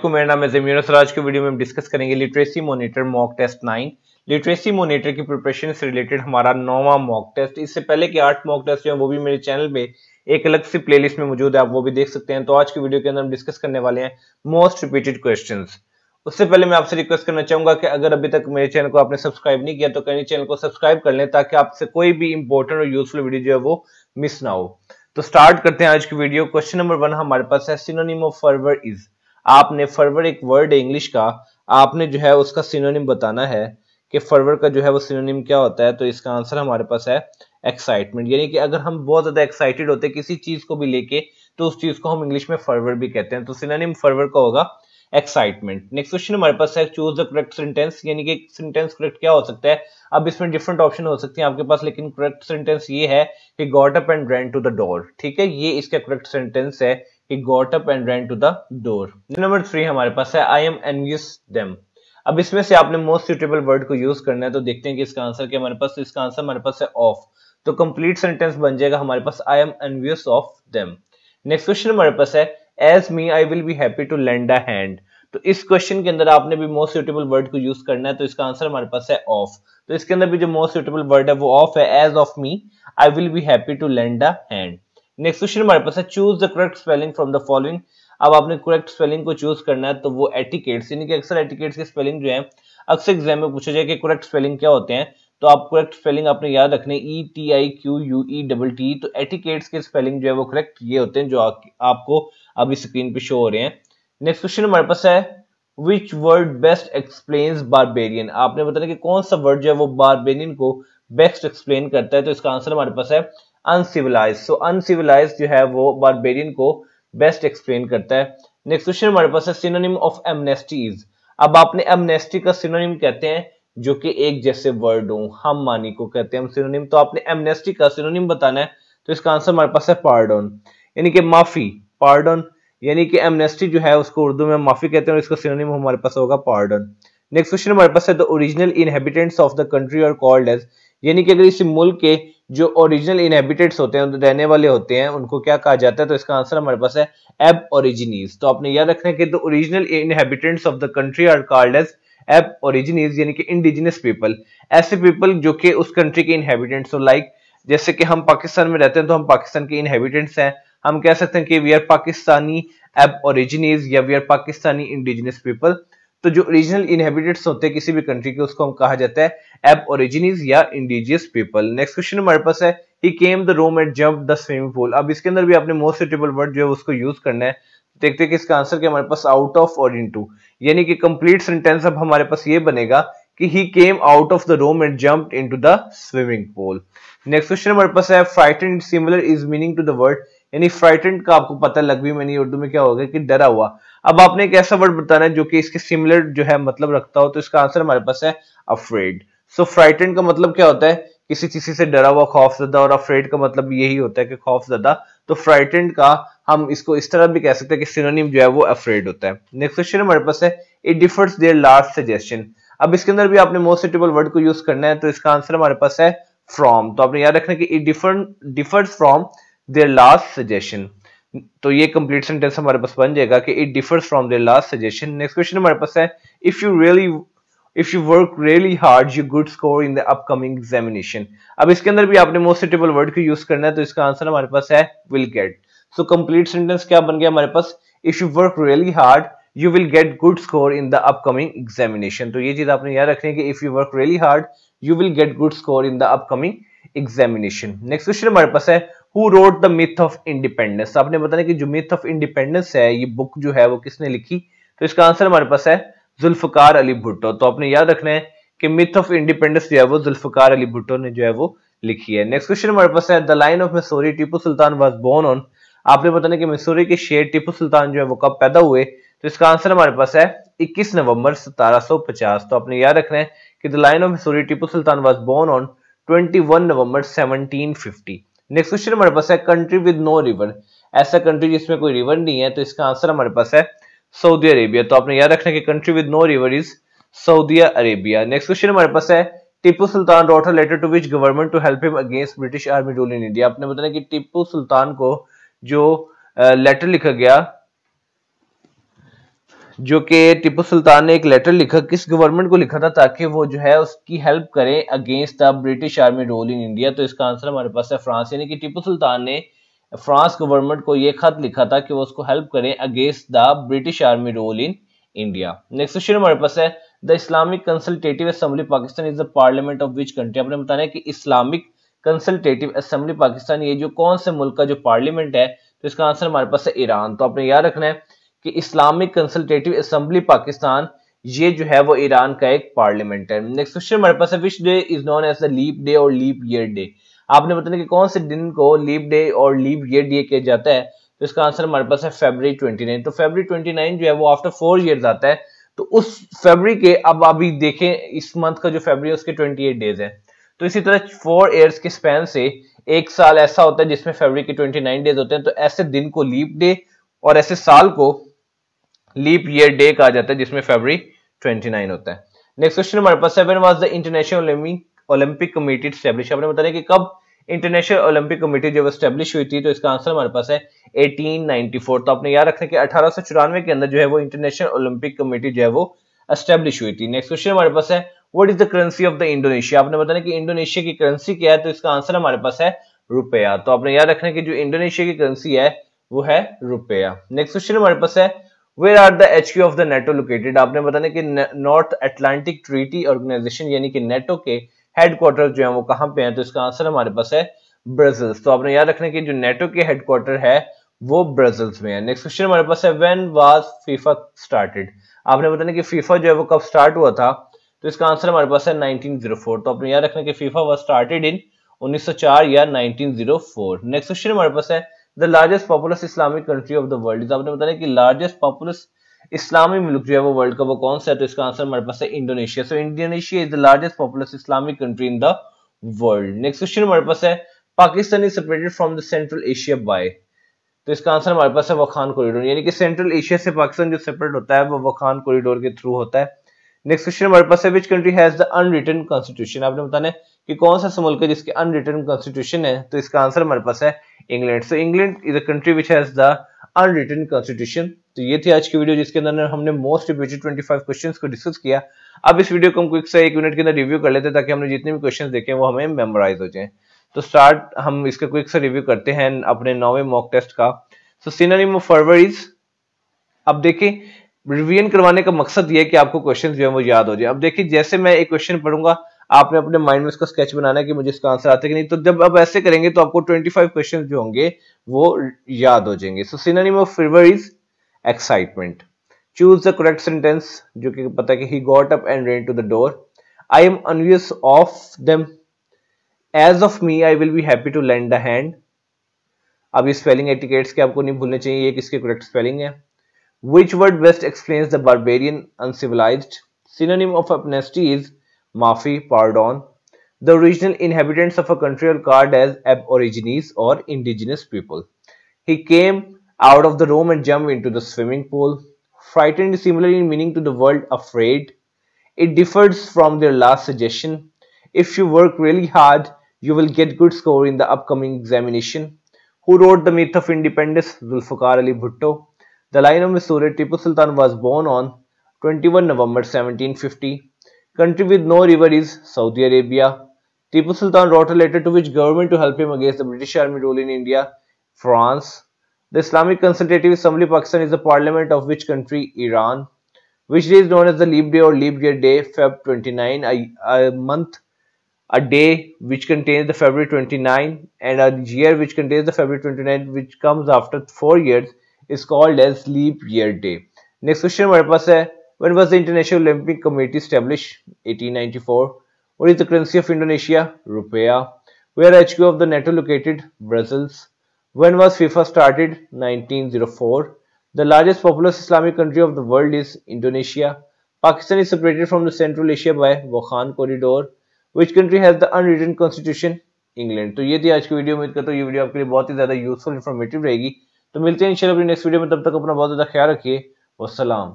मेरा नाम है ज़मीर और आज के वीडियो में हम डिस्कस करेंगे literacy monitor mock test 9। Literacy monitor की प्रिपरेशन से रिलेटेड हमारा 9वां मॉक टेस्ट। इससे पहले के 8 मॉक टेस्ट जो है वो भी मेरे चैनल पे एक अलग सी प्लेलिस्ट में मौजूद है, आप वो भी देख सकते हैं। तो आज की वीडियो के अंदर हम डिस्कस करने वाले हैं मोस्ट रिपीटेड क्वेश्चंस। उससे पहले मैं आपसे रिक्वेस्ट करना चाहूंगा कि अगर अभी तक मेरे चैनल को आपने सब्सक्राइब नहीं किया तो कहीं चैनल को सब्सक्राइब कर लें ताकि आपसे कोई भी इंपॉर्टेंट और यूजफुल वीडियो जो है वो मिस ना हो। तो स्टार्ट करते हैं आज की वीडियो। क्वेश्चन नंबर 1 हमारे पास है सिनोनिम ऑफ फर्वर इज। आपने फर्वर एक वर्ड है इंग्लिश का, आपने जो है उसका सिनोनिम बताना है कि फर्वर का जो है वो सिनोनिम क्या होता है। तो इसका आंसर हमारे पास है एक्साइटमेंट। यानी कि अगर हम बहुत ज्यादा एक्साइटेड होते हैं किसी चीज को भी लेके तो उस चीज को हम इंग्लिश में फर्वर भी कहते हैं। तो सिनोनिम फर्वर का होगा एक्साइटमेंट। नेक्स्ट क्वेश्चन हमारे पास है चूज द करेक्ट सेंटेंस। यानी कि सेंटेंस करेक्ट क्या हो सकता है। अब इसमें डिफरेंट ऑप्शन हो सकते हैं आपके पास, लेकिन करेक्ट सेंटेंस ये है कि got up and ran to the door. ठीक है, ये इसका करेक्ट सेंटेंस है कि got up and ran to the door. Number 3 हमारे पास है आई एम एनवियस देम। अब इसमें से आपने मोस्ट सुटेबल वर्ड को यूज करना है। तो देखते हैं कि इसका आंसर क्या हमारे पास। तो इसका आंसर हमारे पास है ऑफ। तो कंप्लीट सेंटेंस बन जाएगा हमारे पास I am envious of them. Next question हमारे पास है as me I will be happy to lend a hand. तो इस क्वेश्चन के अंदर आपने भी मोस्ट सुटेबल वर्ड को यूज करना है। तो इसका आंसर हमारे पास है ऑफ। तो इसके अंदर भी जो मोस्ट सुटेबल वर्ड है वो ऑफ है। As of me I will be happy to lend a hand. Next question हमारे पास है choose the correct spelling from the following. अब आपने करेक्ट स्पेलिंग को चूज करना है। तो वो एटिकेट्स, यानी कि अक्सर एटिकेट्स की स्पेलिंग जो है अक्सर एग्जाम में पूछा जाए कि करेक्ट स्पेलिंग क्या होते हैं। तो आप करेक्ट स्पेलिंग आपने याद रखने ETIQUETT। तो एटिकेट्स के स्पेलिंग जो है वो करेक्ट ये होते हैं जो आपको अभी स्क्रीन पे शो हो रहे हैं। नेक्स्ट क्वेश्चन हमारे पास है which word best explains barbarian. आपने बताना कि कौन सा वर्ड जो है वो बारबेरियन को बेस्ट एक्सप्लेन करता है। तो इसका आंसर हमारे पास है अनसिविलाइज। सो अनसिविलाइज जो है वो बारबेरियन को बेस्ट एक्सप्लेन करता है। नेक्स्ट क्वेश्चन हमारे पास है सिनोनिम ऑफ एमनेस्टी इज। अब आपने एमनेस्टी का सिनोनिम कहते हैं जो कि एक जैसे वर्ड हो, हम मानी को कहते हैं हम सिनोनिम। तो आपने एमनेस्टी का सिनोनिम बताना है। तो इसका आंसर हमारे पास है पार्डन, यानी कि माफी। पार्डन यानी कि एमनेस्टी जो है उसको उर्दू में माफी कहते हैं और इसका सिनोनिम हमारे पास होगा पार्डन। नेक्स्ट क्वेश्चन हमारे पास है the original inhabitants of the country are called as. यानी कि अगर इस मुल्क के जो ओरिजिनल इनहेबिटेंट्स होते हैं, रहने वाले होते हैं, उनको क्या कहा जाता है। तो इसका आंसर हमारे पास है एब ओरिजिनीज। तो आपने याद रखना है कि the original inhabitants of the country are called as aborigines, यानी कि इंडिजिनस पीपल। ऐसे पीपल जो कि उस कंट्री के इनहेबिटेंट्स हो। लाइक जैसे कि हम पाकिस्तान में रहते हैं तो हम पाकिस्तान के इनहेबिटेंट्स हैं। हम कह सकते हैं कि we are Pakistani aborigines या we are Pakistani indigenous people. तो जो ओरिजिनल इनहेबिटेंट्स होते हैं किसी भी कंट्री के उसको हम कहा जाता है एब ओरिजिनीज या इंडिजियस पीपल। नेक्स्ट क्वेश्चन हमारे पास है he came the room and jump the swimming pool. अब इसके अंदर भी आपने मोस्ट सुटेबल वर्ड जो है उसको यूज करना है। देखते हैं कि इसका आंसर क्या हमारे पास आउट ऑफ और इनटू, यानी कि कंप्लीट सेंटेंस अब हमारे पास ये बनेगा कि he came out of the room and jumped into the swimming pool. Next question हमारे पास है frightened similar is meaning to the word. यानी फ्राइटेंड का आपको पता लग भी मैंने उर्दू में क्या होगा कि डरा हुआ। अब आपने एक ऐसा वर्ड बताना है जो कि इसके सिमिलर जो है मतलब रखता हो। तो इसका आंसर हमारे पास है अफ्रेड। सो फ्राइटेंड का मतलब क्या होता है, किसी चीज से डरा हुआ, खौफजदा, और अफ्रेड का मतलब यही होता है कि खौफजदा। तो फ्राइटेंड का हम इसको इस तरह भी कह सकते हैं कि सिनोनिम जो है वो अफ्रेड होता है। नेक्स्ट क्वेश्चन हमारे पास है it differs their last suggestion. अब इसके अंदर भी आपने मोस्ट सुटेबल वर्ड को यूज करना है। तो इसका आंसर हमारे पास है फ्रॉम। तो आपने याद रखना कि it differs from their last suggestion. तो ये कंप्लीट सेंटेंस हमारे पास बन जाएगा कि it differs from their last suggestion. Next question हमारे पास है if you work really hard you good score in the upcoming examination. अब इसके अंदर भी आपने मोस्ट सुटेबल वर्ड को यूज करना है। तो इसका आंसर हमारे पास है will get. So complete sentence क्या बन गया हमारे पास, if you work really hard you will get good score in the upcoming examination. तो ये चीज आपने याद रखनी है कि if you work really hard you will get good score in the upcoming examination. Next question हमारे पास है who wrote the myth of independence. आपने बताना कि जो मिथ ऑफ इंडिपेंडेंस है ये बुक जो है वो किसने लिखी। तो इसका आंसर हमारे पास है जुल्फकार अली भुट्टो। तो आपने याद रखना है कि मिथ ऑफ इंडिपेंडेंस जो है वो जुल्फकार अली भुट्टो ने जो है वो लिखी है। नेक्स्ट क्वेश्चन हमारे पास है the lion of Mysore Tipu Sultan was born on. आपने बताना कि मिसूरी के शेर टिपू सुल्तान जो है वो कब पैदा हुए। तो इसका आंसर हमारे पास है 21 नवंबर 1750। तो आपने याद रखना है कि the lion of Mysore Tipu Sultan was born on 21 November 1750। Next question हमारे पास है कंट्री विद नो रिवर। ऐसा कंट्री जिसमें कोई रिवर नहीं है। तो इसका आंसर हमारे पास है सऊदी अरेबिया। तो आपने याद रखना है कि country with no river is Saudi Arabia. Next question हमारे पास है Tipu Sultan wrote a letter to which government to help him against British army rule in India. आपने बताना कि टिप्पू सुल्तान को जो लेटर लिखा गया जो कि टीपू सुल्तान ने एक लेटर लिखा, किस गवर्नमेंट को लिखा था ताकि वो जो है उसकी हेल्प करें against the British army rule in India. तो इसका आंसर हमारे पास है फ्रांस, यानी कि टीपू सुल्तान ने फ्रांस गवर्नमेंट को ये खत लिखा था कि वो उसको हेल्प करें against the British army rule in India. Next question हमारे पास है the Islamic consultative assembly Pakistan is the parliament of which country. आपने बताना है कि इस्लामिक कंसल्टेटिव असेंबली पाकिस्तान ये जो कौन से मुल्क का जो पार्लियामेंट है। तो इसका आंसर हमारे पास है ईरान। तो आपने याद रखना है कि इस्लामिक कंसल्टेटिव असेंबली पाकिस्तान ये जो है वो ईरान का एक पार्लियामेंट है। नेक्स्ट क्वेश्चन हमारे पास है which day is known as the leap day और लीप ईयर डे। आपने बताना कि कौन से दिन को लीप डे और लीप ईयर डे किया जाता है। तो इसका आंसर हमारे पास है February 29। तो February 29 जो है वो आफ्टर 4 ईयर्स आता है। तो उस फरवरी के अब अभी देखें इस मंथ का जो फरवरी है उसके 28 डेज है। तो इसी तरह 4 ईयर्स के स्पैन से एक साल ऐसा होता है जिसमें फरवरी के 29 डेज होते हैं। तो ऐसे दिन को लीप डे और ऐसे साल को लीप ईयर डे कहा जाता है जिसमें February 29 होता है। नेक्स्ट क्वेश्चन हमारे पास 7 was the international Olympic committee establish. आपने बताया कि कब इंटरनेशनल ओलंपिक कमेटी जब एस्टैब्लिश हुई थी। तो इसका आंसर हमारे पास है 1894। तो आपने याद रखना कि 1894 के अंदर जो है वो इंटरनेशनल ओलंपिक कमेटी जो है वो एस्टैब्लिश हुई थी। नेक्स्ट क्वेश्चन हमारे पास है what is the currency of the Indonesia. आपने बताना कि इंडोनेशिया की करेंसी क्या है। तो इसका आंसर हमारे पास है रुपया। तो आपने याद रखना कि जो इंडोनेशिया की करेंसी है वो है रुपया। नेक्स्ट क्वेश्चन हमारे पास है where are the HQ of the NATO located. आपने बताना कि नॉर्थ अटलांटिक ट्रीटी ऑर्गेनाइजेशन यानी कि नेटो के हेडक्वार्टर जो है वो कहां पे हैं। तो इसका आंसर हमारे पास है ब्रसल्स। तो आपने याद रखना कि जो नेटो के हेडक्वार्टर है वो ब्रसल्स में है। नेक्स्ट क्वेश्चन हमारे पास है व्हेन वाज फीफा स्टार्टेड। आपने बताना कि फीफा जो है वो कब स्टार्ट हुआ था। तो इसका आंसर हमारे पास है 1904। तो आपने याद रखना कि फीफा वाज स्टार्टेड इन 1904 या 1904। नेक्स्ट क्वेश्चन हमारे पास है the largest populous Islamic country of the world. आपने बताया कि लार्जेस्ट पॉपुलस इस्लामी मुल्क जो है वो वर्ल्ड का वो कौन सा है। तो इसका आंसर हमारे पास है इंडोनेशिया। सो Indonesia is the largest populous Islamic country in the world. Next question हमारे पास है Pakistan is separated from the central Asia by. तो इसका आंसर हमारे पास है वखान कॉरिडोर, यानी कि सेंट्रल एशिया से पाकिस्तान जो सेपरेट होता है वो वखान कॉरिडोर के थ्रू होता है। नेक्स्ट क्वेश्चन हमारे पास है which country has the unwritten constitution. आपने बताना है कि कौन सा मुल्क है जिसके अनरिटन कॉन्स्टिट्यूशन है। तो इसका आंसर हमारे पास है England. So England is a country which has the unwritten constitution. तो ये थी आज की वीडियो जिसके अंदर हमने मोस्ट रिपीटेड 25 क्वेश्चंस को डिस्कस किया। अब इस वीडियो को हम क्विक से 1 मिनट के अंदर रिव्यू कर लेते हैं ताकि हमने जितने भी क्वेश्चंस देखे वो हमें मेमोराइज हो जाए। तो स्टार्ट हम इसका क्विक से रिव्यू करते हैं अपने 9वें मॉक टेस्ट का। सो सिनोनिम ऑफ फरवरी इज, अब देखिए रिवीजन करवाने का मकसद ये है कि आपको क्वेश्चन जो है वो याद हो जाए। अब देखिए जैसे मैं एक क्वेश्चन पढ़ूंगा आपने अपने माइंड में इसका स्केच बनाना है कि मुझे इसका आंसर आता है कि नहीं। तो जब आप ऐसे करेंगे तो आपको 25 क्वेश्चन जो होंगे वो याद हो जाएंगे। So synonym of fever is excitement. Choose the correct sentence, जो कि पता है कि he got up and ran to the door. I am envious of them. As of me, I will be happy to lend a hand. अब ये spelling etiquettes के आपको नहीं भूलने चाहिए, ये किसके करेक्ट स्पेलिंग है। Which word best explains the barbarian, uncivilized? Synonym of amnesty is maafi, pardon. The original inhabitants of a country are called as aborigines or indigenous people. He came out of the room and jumped into the swimming pool. Frightened is similar in meaning to the word afraid. It differs from their last suggestion. If you work really hard, you will get good score in the upcoming examination. Who wrote the myth of independence? Zulfikar Ali Bhutto. The line of Missouri, Tipu Sultan was born on 21 November 1750. Country with no river is Saudi Arabia. Tipu Sultan wrote a letter to which government to help him against the British army rule in India? France. The Islamic Consultative Assembly Pakistan is the parliament of which country? Iran. Which day is known as the leap day or leap year day? Feb 29. A month, a day which contains the February 29, and a year which contains the February 29, which comes after 4 years, is called as leap year day. Next question हमारे पास है when was the International Olympic Committee established? 1894. What is the currency of Indonesia? Rupiah. Where HQ of the NATO located? Brussels. When was FIFA started? 1904. The largest populous Islamic country of the world is Indonesia. Pakistan is separated from the Central Asia by Wakhan corridor. Which country has the unwritten constitution? England. तो ये थी आज की video. उम्मीद करता हूँ ये video आपके लिए बहुत ही ज्यादा यूजफुल इन्फॉर्मेटिव रहेगी। तो मिलते हैं इंशाल्लाह अपनी नेक्स्ट वीडियो में, तब तक अपना बहुत ज्यादा ख्याल रखिए। वस्सलाम।